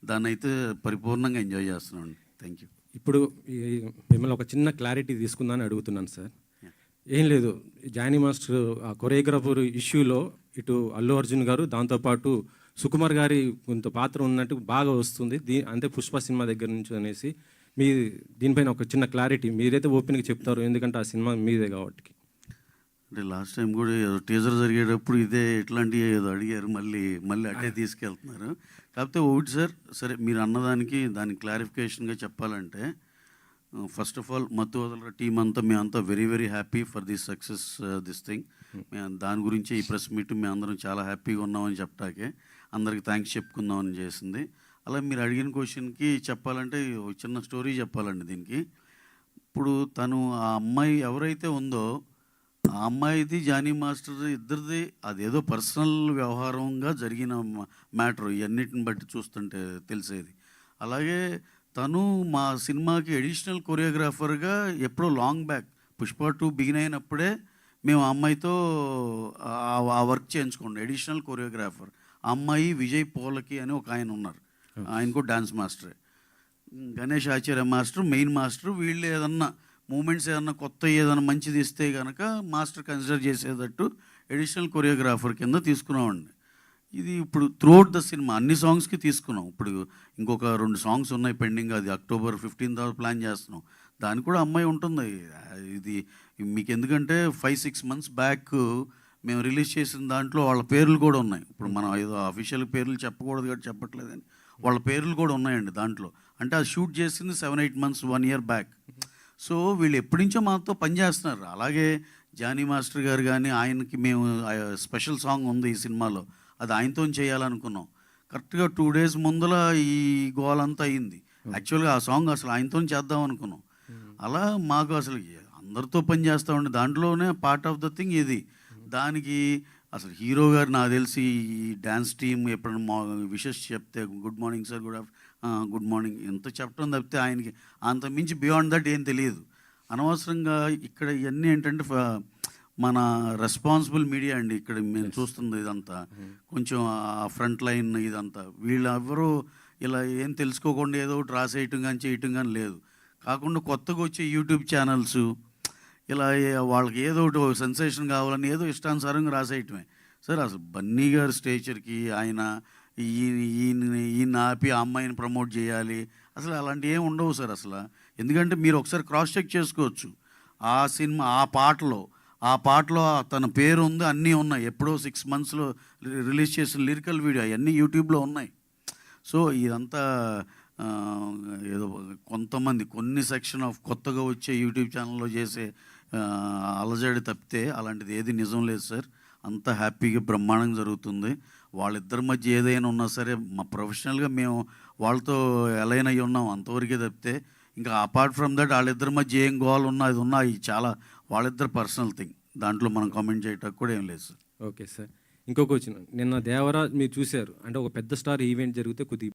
దాన్నైతే పరిపూర్ణంగా ఎంజాయ్ చేస్తున్నామండి. Thank you. ఇప్పుడు మిమ్మల్ని ఒక చిన్న క్లారిటీ తీసుకుందామని అడుగుతున్నాను సార్. ఏం లేదు, జానీ మాస్టర్ ఆ కొరియోగ్రాఫర్ ఇష్యూలో ఇటు అల్లు అర్జున్ గారు, దాంతోపాటు సుకుమార్ గారి కొంత పాత్ర ఉన్నట్టు బాగా వస్తుంది. అంటే పుష్ప సినిమా దగ్గర నుంచి అనేసి మీ దీనిపైన ఒక చిన్న క్లారిటీ మీరైతే ఓపెన్గా చెప్తారు, ఎందుకంటే ఆ సినిమా మీదే కాబట్టి. అంటే లాస్ట్ టైం కూడా ఏదో టీజర్ జరిగేటప్పుడు ఇట్లాంటివి ఏదో అడిగారు, మళ్ళీ అట్టే తీసుకెళ్తున్నారు. కాకపోతే ఒకటి సార్, సరే మీరు అన్నదానికి దానికి క్లారిఫికేషన్గా చెప్పాలంటే, ఫస్ట్ ఆఫ్ ఆల్ మత్తు వదలరా టీం అంతా మేమంతా very very happy for this success this thing. మేము దాని గురించి ఈ ప్రెస్ మీట్ మేము అందరం చాలా హ్యాపీగా ఉన్నామని చెప్పటాకే అందరికి థ్యాంక్స్ చెప్పుకుందామని చేసింది. అలా మీరు అడిగిన క్వశ్చన్కి చెప్పాలంటే చిన్న స్టోరీ చెప్పాలండి దీనికి. ఇప్పుడు తను ఆ అమ్మాయి ఎవరైతే ఉందో ఆ అమ్మాయిది జానీ మాస్టర్ ఇద్దరిది అదేదో పర్సనల్ వ్యవహారంగా జరిగిన మ్యాటర్ ఇవన్నిటిని బట్టి చూస్తుంటే తెలిసేది. అలాగే తను మా సినిమాకి అడిషనల్ కొరియోగ్రాఫర్గా ఎప్పుడో లాంగ్ బ్యాక్ పుష్ప 2 బిగిన్ అయినప్పుడే మేము ఆ అమ్మాయితో ఆ వర్క్ చేయించుకోండి. అడిషనల్ కొరియోగ్రాఫర్ ఆ అమ్మాయి విజయ్ పోలకి అని ఒక ఆయన ఉన్నారు, ఆయన కూడా డాన్స్ మాస్టరే. గణేష్ ఆచార్య మాస్టర్ మెయిన్ మాస్టర్. వీళ్ళు ఏదన్నా మూమెంట్స్ ఏదన్నా కొత్త ఏదన్నా మంచిది ఇస్తే కనుక మాస్టర్ కన్సిడర్ చేసేటట్టు అడిషనల్ కొరియోగ్రాఫర్ కింద తీసుకున్నామండి. ఇది ఇప్పుడు త్రూఅవుట్ ద సినిమా అన్ని సాంగ్స్కి తీసుకున్నాం. ఇప్పుడు ఇంకొక 2 సాంగ్స్ ఉన్నాయి పెండింగ్, అది October 15th ప్లాన్ చేస్తున్నాం. దానికి కూడా అమ్మాయి ఉంటుంది. ఇది మీకు ఎందుకంటే 5-6 months బ్యాక్ మేము రిలీజ్ చేసిన దాంట్లో వాళ్ళ పేర్లు కూడా ఉన్నాయి. ఇప్పుడు మనం ఏదో అఫీషియల్ పేర్లు చెప్పకూడదు కాబట్టి చెప్పట్లేదని వాళ్ళ పేర్లు కూడా ఉన్నాయండి దాంట్లో. అంటే అది షూట్ చేసింది 7-8 months 1 year బ్యాక్. సో వీళ్ళు ఎప్పటి నుంచో మాతో పనిచేస్తున్నారు. అలాగే జానీ మాస్టర్ గారు కానీ ఆయనకి మేము స్పెషల్ సాంగ్ ఉంది ఈ సినిమాలో, అది ఆయనతో చేయాలనుకున్నాం. కరెక్ట్గా 2 days ముందల ఈ గోలంతా అయింది. యాక్చువల్గా ఆ సాంగ్ అసలు ఆయనతో చేద్దాం అనుకున్నాం. అలా మాకు అసలు అందరితో పని చేస్తామండి, దాంట్లోనే పార్ట్ ఆఫ్ ద థింగ్ ఇది. దానికి అసలు హీరో గారు నాకు తెలిసి ఈ డ్యాన్స్ టీమ్ ఎప్పుడైనా విషెస్ చెప్తే good morning sir, good morning ఎంత చెప్పడం తప్పితే ఆయనకి అంత మించి బియాండ్ దట్ ఏం తెలియదు. అనవసరంగా ఇక్కడ ఇవన్నీ ఏంటంటే మన రెస్పాన్సిబుల్ మీడియా అండి ఇక్కడ మేము చూస్తుంది ఇదంతా. కొంచెం ఆ ఫ్రంట్ లైన్ ఇదంతా వీళ్ళెవరూ ఇలా ఏం తెలుసుకోకుండా ఏదో ఒకటి రాసేయటం కానీ చేయటం కానీ లేదు. కాకుండా కొత్తగా వచ్చే యూట్యూబ్ ఛానల్స్ ఇలా వాళ్ళకి ఏదో ఒకటి సెన్సేషన్ కావాలని ఏదో ఇష్టానుసారంగా రాసేయటమే. సార్ అసలు బన్నీ గారి స్టేచర్కి ఆయన ఈయన ఆపి ఆ అమ్మాయిని ప్రమోట్ చేయాలి అసలు అలాంటివి ఏమి ఉండవు సార్ అసలు. ఎందుకంటే మీరు ఒకసారి క్రాస్ చెక్ చేసుకోవచ్చు. ఆ సినిమా ఆ పాటలో తన పేరు ఉంది, అన్నీ ఉన్నాయి. ఎప్పుడో 6 months రిలీజ్ చేసిన లిరికల్ వీడియో అవన్నీ యూట్యూబ్లో ఉన్నాయి. సో ఇదంతా ఏదో కొన్ని సెక్షన్ ఆఫ్ కొత్తగా వచ్చే యూట్యూబ్ ఛానల్లో చేసే అలజడి తప్పితే అలాంటిది ఏది నిజం లేదు సార్. అంతా హ్యాపీగా బ్రహ్మాండంగా జరుగుతుంది. వాళ్ళిద్దరి మధ్య ఏదైనా ఉన్నా సరే మా ప్రొఫెషనల్గా మేము వాళ్ళతో ఎలైన్ అయ్యి ఉన్నాం అంతవరకే తప్పితే ఇంకా అపార్ట్ ఫ్రమ్ దట్ వాళ్ళిద్దరి మధ్య ఏం గోల్ ఉన్నా అది ఉన్నా ఇది చాలా వాళ్ళిద్దరు పర్సనల్ థింగ్, దాంట్లో మనం కామెంట్ చేయటం కూడా ఏం లేదు సార్. ఓకే సార్, ఇంకొక వచ్చిన నిన్న దేవరా మీరు చూశారు, అంటే ఒక పెద్ద స్టార్ ఈవెంట్ జరిగితే కొద్దిగా